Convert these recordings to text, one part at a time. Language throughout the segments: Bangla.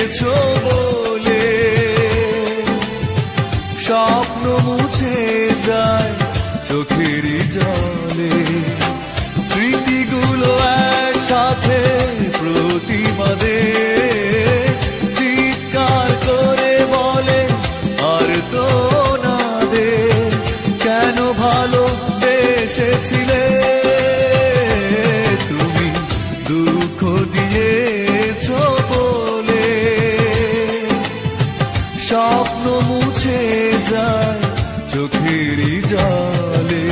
দিয়েছো বলে স্বপ্ন মুছে যায় চোখেরই জলে। স্মৃতিগুলো একসাথে প্রতিবাদে চিৎকার করে বলে আর তো না দে, কেন ভালোবেসেছিলে তুমি দুঃখ দিয়েছো বলে স্বপ্ন মুছে যায় চোখেরই জলে।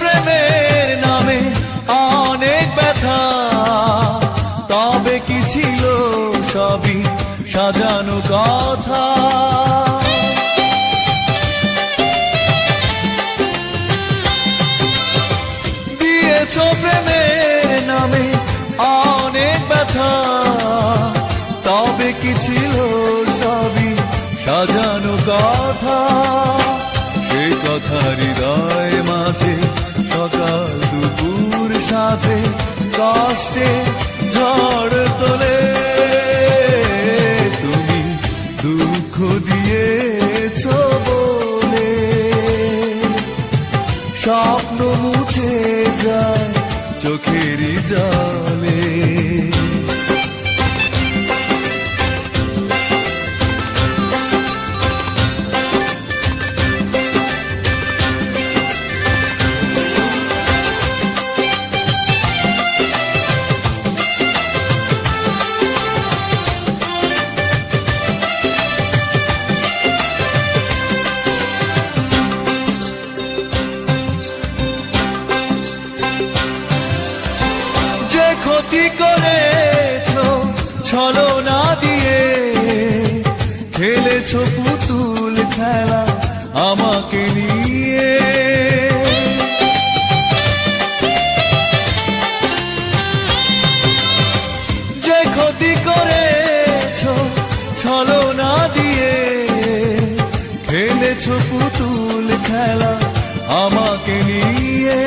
প্রেমের নামে অনেক ব্যথা, তবে কি ছিল সবই সাজানো কথা। দিয়েছ প্রেমের নামে অনেক ব্যথা, তবে কি ছিল সবই সাজানো কথা। সে কথা হৃদয় মাঝে সকাল দুপুর সাথে কষ্টে ঝড় তোলে। তুমি দুঃখ দিয়েছো বলে স্বপ্ন মুছে যায় চোখেরই জলে। ক্ষতি করেছো ছলনা দিয়ে, খেলেছো পুতুল খেলা আমাকে নিয়ে। যে ক্ষতি করেছো ছলনা দিয়ে, খেলেছো পুতুল খেলা আমাকে নিয়ে।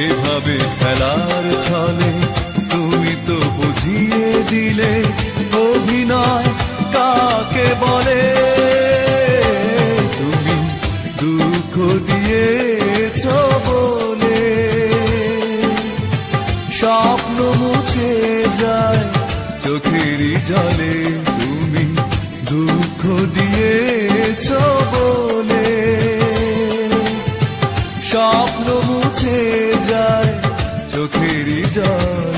এভাবে খেলার ছলে তুমি তো বুঝিয়ে দিলে অভিনয় কাকে বলে। তুমি দুঃখ দিয়েছো বলে স্বপ্ন মুছে যায় চোখেরই জলে। তুমি দুঃখ দিয়েছো বলে স্বপ্ন মুছে যায় চোখেরই জলে।